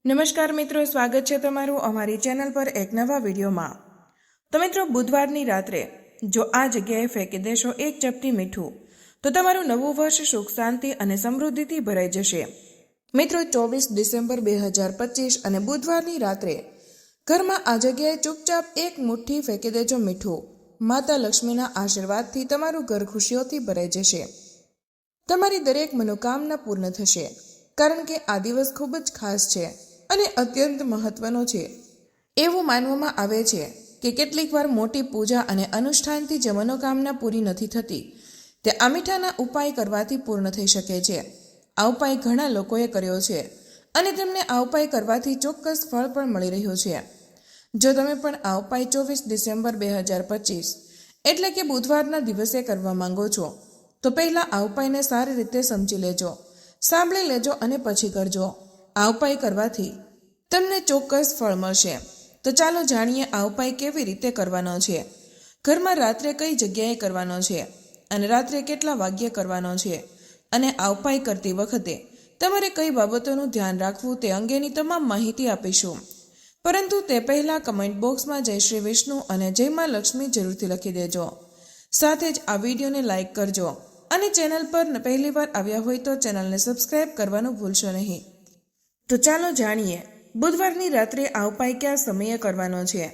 નમસ્કાર મિત્રો, સ્વાગત છે તમારું અમારી ચેનલ પર એક નવા વિડીયોમાં। તો મિત્રો, બુધવારની રાત્રે જો આ જગ્યાએ ફેંકી દેશો એક ચપટી મીઠું તો તમારું નવું વર્ષ સુખ શાંતિ અને સમૃદ્ધિથી ભરાઈ જશે। મિત્રો, 24 ડિસેમ્બર 2025 અને બુધવારની રાત્રે ઘરમાં આ જગ્યાએ ચૂપચાપ એક મુઠ્ઠી ફેંકી દેજો મીઠું। માતા લક્ષ્મીના આશીર્વાદથી તમારું ઘર ખુશીઓથી ભરાઈ જશે। તમારી દરેક મનોકામના પૂર્ણ થશે, કારણ કે આ દિવસ ખૂબ જ ખાસ છે અને અત્યંત મહત્વનો છે। એવું માનવામાં આવે છે કે કેટલીક વાર મોટી પૂજા અને અનુષ્ઠાનથી જે મનોકામના પૂરી નથી થતી તે આ મીઠાના ઉપાય કરવાથી પૂર્ણ થઈ શકે છે। આ ઉપાય ઘણા લોકોએ કર્યો છે અને તેમને આ ઉપાય કરવાથી ચોક્કસ ફળ પણ મળી રહ્યું છે। જો તમે પણ આ ઉપાય 24 ડિસેમ્બર 2025 એટલે કે બુધવારના દિવસે કરવા માંગો છો તો પહેલાં આ ઉપાયને સારી રીતે સમજી લેજો, સાંભળી લેજો અને પછી કરજો। આ ઉપાય કરવાથી તમને ચોક્કસ ફળ મળશે। તો ચાલો જાણીએ આ ઉપાય કેવી રીતે કરવાનો છે, ઘરમાં રાત્રે કઈ જગ્યાએ કરવાનો છે અને રાત્રે કેટલા વાગ્યે કરવાનો છે, અને આ ઉપાય કરતી વખતે તમારે કઈ બાબતોનું ધ્યાન રાખવું તે અંગેની તમામ માહિતી આપીશું। પરંતુ તે પહેલાં કમેન્ટ બોક્સમાં જય શ્રી વિષ્ણુ અને જય માં લક્ષ્મી જરૂરથી લખી દેજો। સાથે જ આ વિડીયોને લાઇક કરજો અને ચેનલ પર પહેલીવાર આવ્યા હોય તો ચેનલને સબસ્ક્રાઇબ કરવાનું ભૂલશો નહીં। તો ચાલો જાણીએ બુધવારની રાત્રે આ ઉપાય કયા સમયે કરવાનો છે।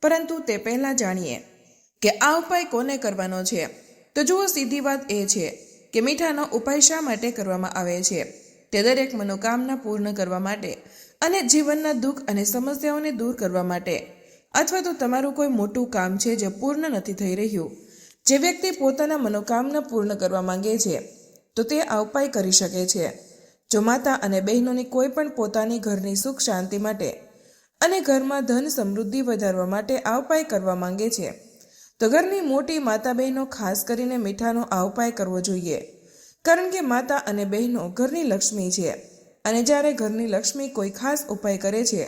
પરંતુ તે પહેલાં જાણીએ કે આ ઉપાય કોને કરવાનો છે। તો જુઓ, સીધી વાત એ છે કે મીઠાનો ઉપાય શા માટે કરવામાં આવે છે। તે દરેક મનોકામના પૂર્ણ કરવા માટે અને જીવનના દુઃખ અને સમસ્યાઓને દૂર કરવા માટે, અથવા તો તમારું કોઈ મોટું કામ છે જે પૂર્ણ નથી થઈ રહ્યું, જે વ્યક્તિ પોતાના મનોકામના પૂર્ણ કરવા માંગે છે તો તે આ ઉપાય કરી શકે છે। જો માતા અને બહેનોની કોઈ પણ પોતાની ઘરની સુખ શાંતિ માટે અને ઘરમાં ધન સમૃદ્ધિ વધારવા માટે આ ઉપાય કરવા માંગે છે તો ઘરની મોટી માતા બહેનો ખાસ કરીને મીઠાનો આ ઉપાય કરવો જોઈએ, કારણ કે માતા અને બહેનો ઘરની લક્ષ્મી છે અને જ્યારે ઘરની લક્ષ્મી કોઈ ખાસ ઉપાય કરે છે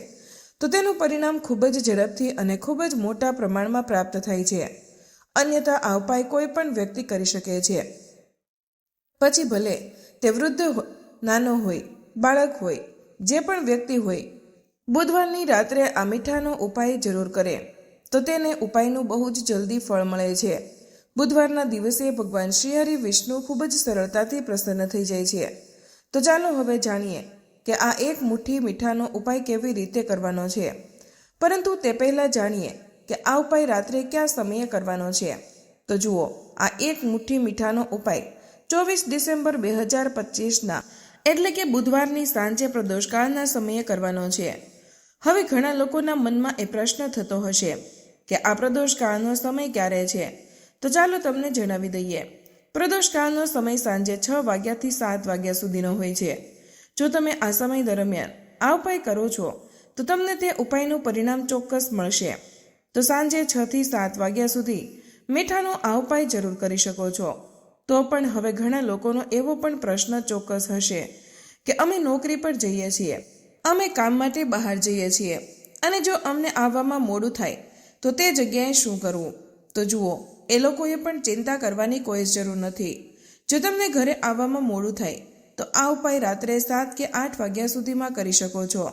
તો તેનું પરિણામ ખૂબ જ ઝડપથી અને ખૂબ જ મોટા પ્રમાણમાં પ્રાપ્ત થાય છે। અન્યથા આ ઉપાય કોઈ પણ વ્યક્તિ કરી શકે છે, પછી ભલે તે વૃદ્ધ નાનો હોય, બાળક હોય, જે પણ વ્યક્તિ હોય। બુધવારની રાત્રે આ મીઠાનો ઉપાય જરૂર કરે તો તેને ઉપાયનું બહુ જ જલ્દી ફળ મળે છે। બુધવારના દિવસે ભગવાન શ્રી હરિ વિષ્ણુ ખૂબ જ સરળતાથી પ્રસન્ન થઈ જાય છે। તો ચાલો હવે જાણીએ કે આ એક મુઠ્ઠી મીઠાનો ઉપાય કેવી રીતે કરવાનો છે। પરંતુ તે પહેલાં જાણીએ કે આ ઉપાય રાત્રે કયા સમયે કરવાનો છે। તો જુઓ, આ એક મુઠ્ઠી મીઠાનો ઉપાય 24 ડિસેમ્બર 2025ના એટલે કે બુધવારની સાંજે પ્રદોષકાળના સમયે કરવાનો છે। હવે ઘણા લોકોના મનમાં એ પ્રશ્ન થતો હશે કે આ પ્રદોષકાળનો સમય ક્યારે છે। તો ચાલો તમને જણાવી દઈએ। પ્રદોષકાળનો સમય સાંજે 6 વાગ્યાથી 7 વાગ્યા સુધીનો હોય છે। જો તમે આ સમય દરમિયાન આ ઉપાય કરો છો તો તમને તે ઉપાયનું પરિણામ ચોક્કસ મળશે। તો સાંજે 6 થી 7 વાગ્યા સુધી મીઠાનો આ ઉપાય જરૂર કરી શકો છો। તો પણ હવે ઘણા લોકોનો એવો પણ પ્રશ્ન ચોક્કસ હશે કે અમે નોકરી પર જઈએ છીએ, અમે કામ માટે બહાર જઈએ છીએ અને જો અમને આવવામાં મોડું થાય તો તે જગ્યાએ શું કરવું। તો જુઓ, એ લોકોએ પણ ચિંતા કરવાની કોઈ જ જરૂર નથી। જો તમને ઘરે આવવામાં મોડું થાય તો આ ઉપાય રાત્રે 7 કે 8 વાગ્યા સુધીમાં કરી શકો છો,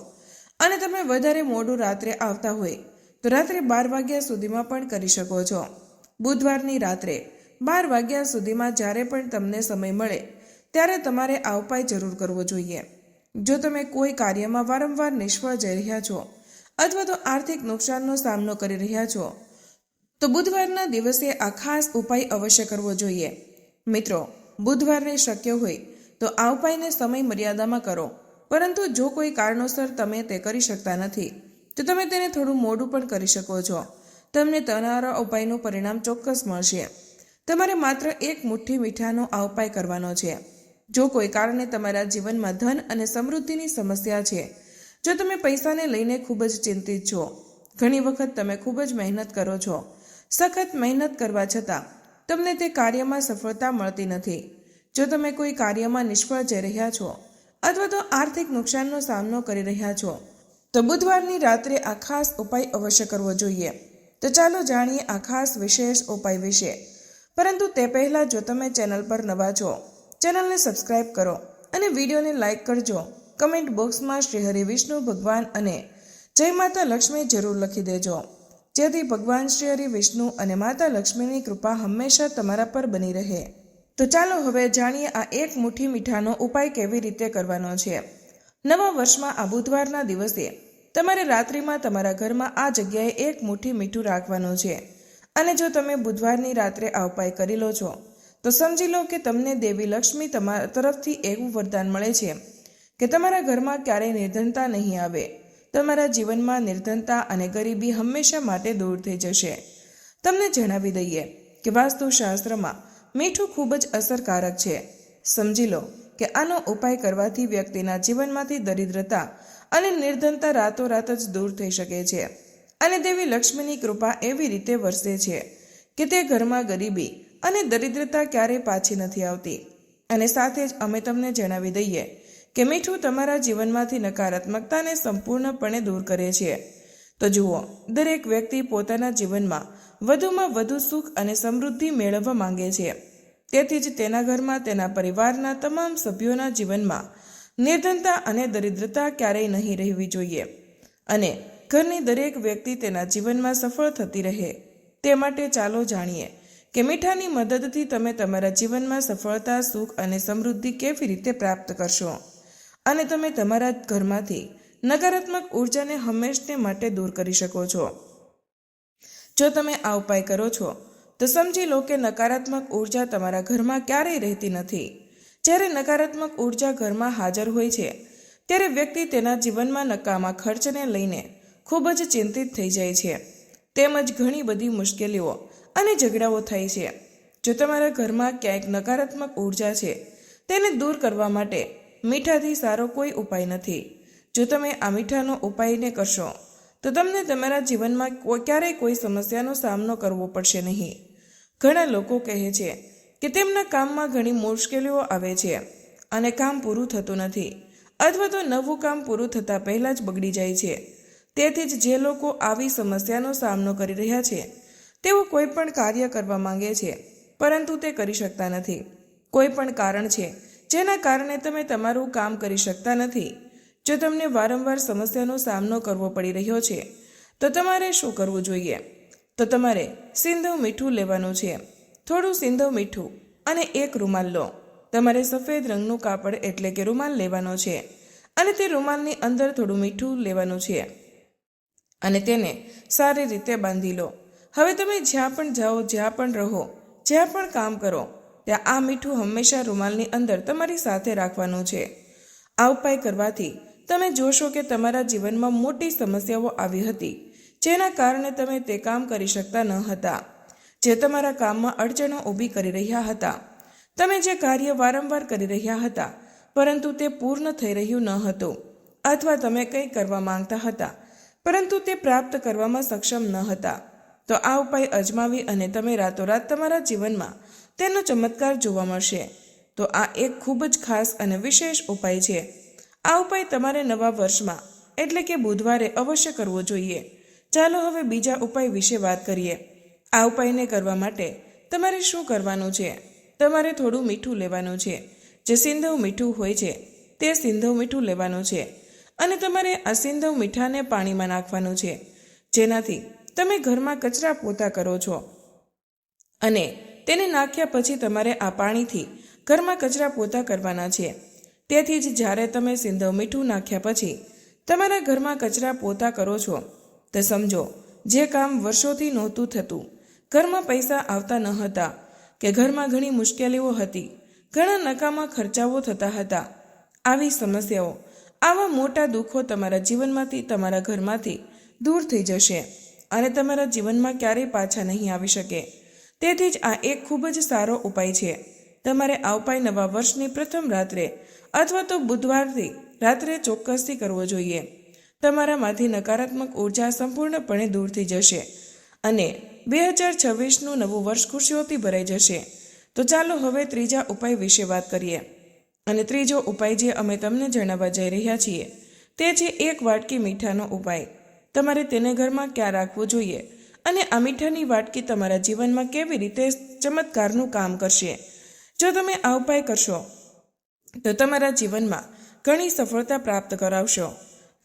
અને તમે વધારે મોડું રાત્રે આવતા હોય તો રાત્રે 12 વાગ્યા સુધીમાં પણ કરી શકો છો। બુધવારની રાત્રે 12 વાગ્યા સુધીમાં જ્યારે પણ તમને સમય મળે ત્યારે તમારે આ ઉપાય જરૂર કરવો જોઈએ। જો તમે કોઈ કાર્યમાં વારંવાર નિષ્ફળ જઈ રહ્યા છો અથવા તો આર્થિક નુકસાનનો સામનો કરી રહ્યા છો તો બુધવારના દિવસે આ ખાસ ઉપાય અવશ્ય કરવો જોઈએ। મિત્રો, બુધવારને શક્ય હોય તો આ ઉપાયને સમય મર્યાદામાં કરો, પરંતુ જો કોઈ કારણોસર તમે તે કરી શકતા નથી તો તમે તેને થોડું મોડું પણ કરી શકો છો। તમને તમારા ઉપાયનું પરિણામ ચોક્કસ મળશે। તમારે માત્ર એક મુઠ્ઠી મીઠાનો આ ઉપાય કરવાનો છે। જો કોઈ કારણે તમારા જીવનમાં ધન અને સમૃદ્ધિની સમસ્યા છે, જો તમે પૈસાને લઈને ખૂબ જ ચિંતિત છો, ઘણી વખત તમે ખૂબ જ મહેનત કરો છો, સખત મહેનત કરવા છતાં તમને તે કાર્યમાં સફળતા મળતી નથી, જો તમે કોઈ કાર્યમાં નિષ્ફળ જઈ રહ્યા છો અથવા તો આર્થિક નુકસાનનો સામનો કરી રહ્યા છો તો બુધવારની રાત્રે આ ખાસ ઉપાય અવશ્ય કરવો જોઈએ। તો ચાલો જાણીએ આ ખાસ વિશેષ ઉપાય વિશે। પરંતુ તે પહેલાં જો તમે ચેનલ પર નવા છો, ચેનલને સબસ્ક્રાઇબ કરો અને વિડીયોને લાઇક કરજો કમેન્ટ બોક્સમાં શ્રી હરિ વિષ્ણુ ભગવાન અને જય માતા લક્ષ્મી જરૂર લખી દેજો, જેથી ભગવાન શ્રી હરિ વિષ્ણુ અને માતા લક્ષ્મીની કૃપા હંમેશા તમારા પર બની રહે। તો ચાલો હવે જાણીએ આ એક મુઠ્ઠી મીઠાનો ઉપાય કેવી રીતે કરવાનો છે। નવા વર્ષમાં આ બુધવારના દિવસે તમારે રાત્રિમાં તમારા ઘરમાં આ જગ્યાએ એક મુઠ્ઠી મીઠું રાખવાનું છે અને જો તમે બુધવારની રાત્રે આ ઉપાય કરી લો છો તો સમજી લો કે તમને દેવી લક્ષ્મી તમારા તરફથી એવું વરદાન મળે છે કે તમારા ઘરમાં ક્યારેય નિર્ધનતા નહીં આવે। તમારા જીવનમાં નિર્ધનતા અને ગરીબી હંમેશા માટે દૂર થઈ જશે। તમને જણાવી દઈએ કે વાસ્તુશાસ્ત્રમાં મીઠું ખૂબ જ અસરકારક છે। સમજી લો કે આનો ઉપાય કરવાથી વ્યક્તિના જીવનમાંથી દરિદ્રતા અને નિર્ધનતા રાતોરાત જ દૂર થઈ શકે છે અને દેવી લક્ષ્મીની કૃપા એવી રીતે વરસે છે કે તે ઘરમાં ગરીબી અને દરિદ્રતા ક્યારેય પાછી નથી આવતી। અને સાથે જ અમે તમને જણાવી દઈએ કે મીઠું તમારા જીવનમાંથી નકારાત્મકતાને સંપૂર્ણપણે દૂર કરે છે। તો જુઓ, દરેક વ્યક્તિ પોતાના જીવનમાં વધુમાં વધુ સુખ અને સમૃદ્ધિ મેળવવા માંગે છે, તેથી જ તેના ઘરમાં તેના પરિવારના તમામ સભ્યોના જીવનમાં નિર્ધનતા અને દરિદ્રતા ક્યારેય નહીં રહેવી જોઈએ અને ઘરની દરેક વ્યક્તિ તેના જીવનમાં સફળ થતી રહે। તે માટે ચાલો જાણીએ કે મીઠાની મદદથી તમે તમારા જીવનમાં સફળતા, સુખ અને સમૃદ્ધિ કેવી રીતે પ્રાપ્ત કરશો અને તમે તમારા ઘરમાંથી નકારાત્મક ઉર્જાને હંમેશને માટે દૂર કરી શકો છો। જો તમે આ ઉપાય કરો છો તો સમજી લો કે નકારાત્મક ઉર્જા તમારા ઘરમાં ક્યારેય રહેતી નથી। જ્યારે નકારાત્મક ઉર્જા ઘરમાં હાજર હોય છે ત્યારે વ્યક્તિ તેના જીવનમાં નકામા ખર્ચને લઈને ખૂબ જ ચિંતિત થઈ જાય છે, તેમજ ઘણી બધી મુશ્કેલીઓ અને ઝઘડાઓ થાય છે। જો તમારા ઘરમાં ક્યાંક નકારાત્મક ઉર્જા છે તેને દૂર કરવા માટે મીઠાથી સારો કોઈ ઉપાય નથી। જો તમે આ મીઠાનો ઉપાયને કરશો તો તમને તમારા જીવનમાં ક્યારેય કોઈ સમસ્યાનો સામનો કરવો પડશે નહીં। ઘણા લોકો કહે છે કે તેમના કામમાં ઘણી મુશ્કેલીઓ આવે છે અને કામ પૂરું થતું નથી અથવા તો નવું કામ પૂરું થતાં પહેલાં જ બગડી જાય છે। તેથી જ જે લોકો આવી સમસ્યાનો સામનો કરી રહ્યા છે તેઓ કોઈ પણ કાર્ય કરવા માંગે છે પરંતુ તે કરી શકતા નથી। કોઈ પણ કારણ છે જેના કારણે તમે તમારું કામ કરી શકતા નથી। જો તમને વારંવાર સમસ્યાનો સામનો કરવો પડી રહ્યો છે તો તમારે શું કરવું જોઈએ? તો તમારે સિંધવ મીઠું લેવાનું છે, થોડું સિંધવ મીઠું અને એક રૂમાલ લો। તમારે સફેદ રંગનું કાપડ એટલે કે રૂમાલ લેવાનો છે અને તે રૂમાલની અંદર થોડું મીઠું લેવાનું છે અને તેને સારી રીતે બાંધી લો। હવે તમે જ્યાં પણ જાઓ, જ્યાં પણ રહો, જ્યાં પણ કામ કરો ત્યાં આ મીઠું હંમેશા રૂમાલની અંદર તમારી સાથે રાખવાનું છે। આ ઉપાય કરવાથી તમે જોશો કે તમારા જીવનમાં મોટી સમસ્યાઓ આવી હતી જેના કારણે તમે તે કામ કરી શકતા ન હતા, જે તમારા કામમાં અડચણો ઊભી કરી રહ્યા હતા। તમે જે કાર્ય વારંવાર કરી રહ્યા હતા પરંતુ તે પૂર્ણ થઈ રહ્યું ન હતું અથવા તમે કંઈ કરવા માંગતા હતા પરંતુ તે પ્રાપ્ત કરવામાં સક્ષમ ન હતા, તો આ ઉપાય અજમાવી અને તમે રાતોરાત તમારા જીવનમાં તેનો ચમત્કાર જોવા મળશે। તો આ એક ખૂબ જ ખાસ અને વિશેષ ઉપાય છે। આ ઉપાય તમારે નવા વર્ષમાં એટલે કે બુધવારે અવશ્ય કરવો જોઈએ। ચાલો હવે બીજા ઉપાય વિશે વાત કરીએ। આ ઉપાયને કરવા માટે તમારે શું કરવાનું છે? તમારે થોડું મીઠું લેવાનું છે, જે સિંધવ મીઠું હોય છે તે સિંધવ મીઠું લેવાનું છે અને તમારે આ સિંધવ મીઠાને પાણીમાં નાખવાનું છે, જેનાથી તમે ઘરમાં કચરા પોતા કરો છો અને તેને નાખ્યા પછી તમારે આ પાણીથી ઘરમાં કચરા પોતા કરવાના છે। તેથી જ જ્યારે તમે સિંધવ મીઠું નાખ્યા પછી તમારા ઘરમાં કચરા પોતા કરો છો તો સમજો જે કામ વર્ષોથી નહોતું થતું, ઘરમાં પૈસા આવતા ન હતા કે ઘરમાં ઘણી મુશ્કેલીઓ હતી, ઘણા નકામા ખર્ચાઓ થતા હતા, આવી સમસ્યાઓ, આવા મોટા દુઃખો તમારા જીવનમાંથી, તમારા ઘરમાંથી દૂર થઈ જશે અને તમારા જીવનમાં ક્યારેય પાછા નહીં આવી શકે। તેથી જ આ એક ખૂબ જ સારો ઉપાય છે। તમારે આ ઉપાય નવા વર્ષની પ્રથમ રાત્રે અથવા તો બુધવારથી રાત્રે ચોક્કસથી કરવો જોઈએ। તમારામાંથી નકારાત્મક ઉર્જા સંપૂર્ણપણે દૂર થઈ જશે અને 2026નું નવું વર્ષ ખુશીઓથી ભરાઈ જશે। તો ચાલો હવે ત્રીજા ઉપાય વિશે વાત કરીએ અને ત્રીજો ઉપાય જે અમે તમને જણાવવા જઈ રહ્યા છીએ તે છે 1 વાટકી મીઠાનો ઉપાય। તમારે તેને ઘરમાં ક્યાં રાખવું જોઈએ અને આ મીઠાની વાટકી તમારા જીવનમાં કેવી રીતે ચમત્કારનું કામ કરશે? જો તમે આ ઉપાય કરશો તો તમારા જીવનમાં ઘણી સફળતા પ્રાપ્ત કરાવશો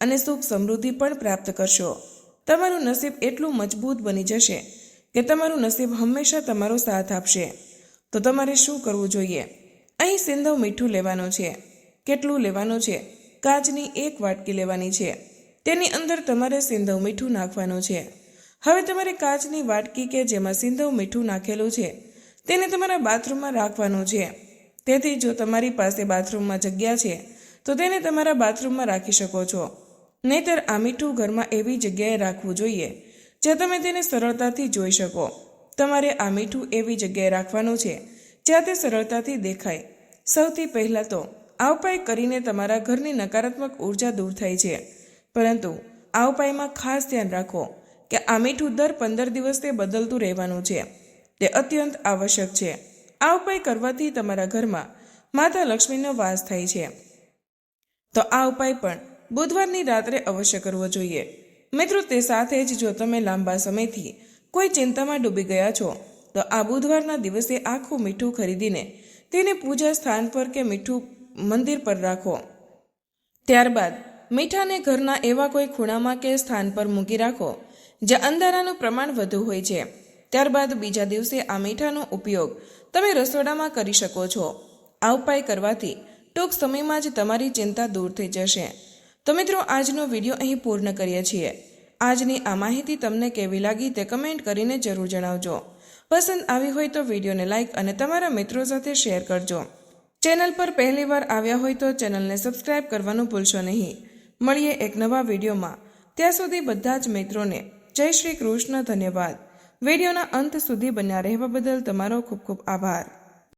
અને સુખ સમૃદ્ધિ પણ પ્રાપ્ત કરશો. તમારું નસીબ એટલું મજબૂત બની જશે કે તમારું નસીબ હંમેશા તમારો સાથ આપશે. તો તમારે શું કરવું જોઈએ? અહીં સિંધવ મીઠું લેવાનું છે. કેટલું લેવાનું છે? કાચની 1 વાટકી લેવાની છે. તેની અંદર તમારે સિંધવ મીઠું નાખવાનું છે. હવે તમારે કાચની વાટકી કે જેમાં સિંધવ મીઠું નાખેલું છે તેને તમારા બાથરૂમમાં રાખવાનું છે. તેથી જો તમારી પાસે બાથરૂમમાં જગ્યા છે તો તેને તમારા બાથરૂમમાં રાખી શકો છો. નહીંતર આ મીઠું ઘરમાં એવી જગ્યાએ રાખવું જોઈએ જ્યાં તમે તેને સરળતાથી જોઈ શકો. તમારે આ મીઠું એવી જગ્યાએ રાખવાનું છે જ્યાં તે સરળતાથી દેખાય. સૌથી પહેલાં તો આ ઉપાય કરીને તમારા ઘરની નકારાત્મક ઉર્જા દૂર થાય છે. પરંતુ આ ઉપાયમાં ખાસ ધ્યાન રાખો કે આ મીઠું દર 15 દિવસે બદલતું રહેવાનું છે. તે અત્યંત આવશ્યક છે. આ ઉપાય કરવાથી તમારા ઘરમાં માતા લક્ષ્મીનો વાસ થાય છે. તો આ ઉપાય પણ બુધવારની રાત્રે અવશ્ય કરવો જોઈએ. મિત્રો, તે સાથે જ જો તમે લાંબા સમયથી કોઈ ચિંતામાં ડૂબી ગયા છો તો આ બુધવારના દિવસે આખું મીઠું ખરીદીને તેને પૂજા સ્થાન પર કે મીઠું મંદિર પર રાખો. ત્યારબાદ મીઠાને ઘરના એવા કોઈ ખૂણામાં કે સ્થાન પર મૂકી રાખો જ્યાં અંધારાનું પ્રમાણ વધુ હોય છે. ત્યારબાદ બીજા દિવસે આ મીઠાનો ઉપયોગ તમે રસોડામાં કરી શકો છો. આ ઉપાય કરવાથી ટૂંક સમયમાં જ તમારી ચિંતા દૂર થઈ જશે. તો મિત્રો, આજનો વિડીયો અહીં પૂર્ણ કરીએ છીએ. આજની આ માહિતી તમને કેવી લાગી તે કમેન્ટ કરીને જરૂર જણાવજો. પસંદ આવી હોય તો વિડીયોને લાઇક અને તમારા મિત્રો સાથે શેર કરજો. ચેનલ પર પહેલીવાર આવ્યા હોય તો ચેનલને સબસ્ક્રાઇબ કરવાનું ભૂલશો નહીં. મળીએ એક નવા વિડીયોમાં. ત્યાં સુધી બધા જ મિત્રોને જય શ્રી કૃષ્ણ. ધન્યવાદ. વિડીયોના અંત સુધી બન્યા રહેવા બદલ તમારો ખૂબ ખૂબ આભાર.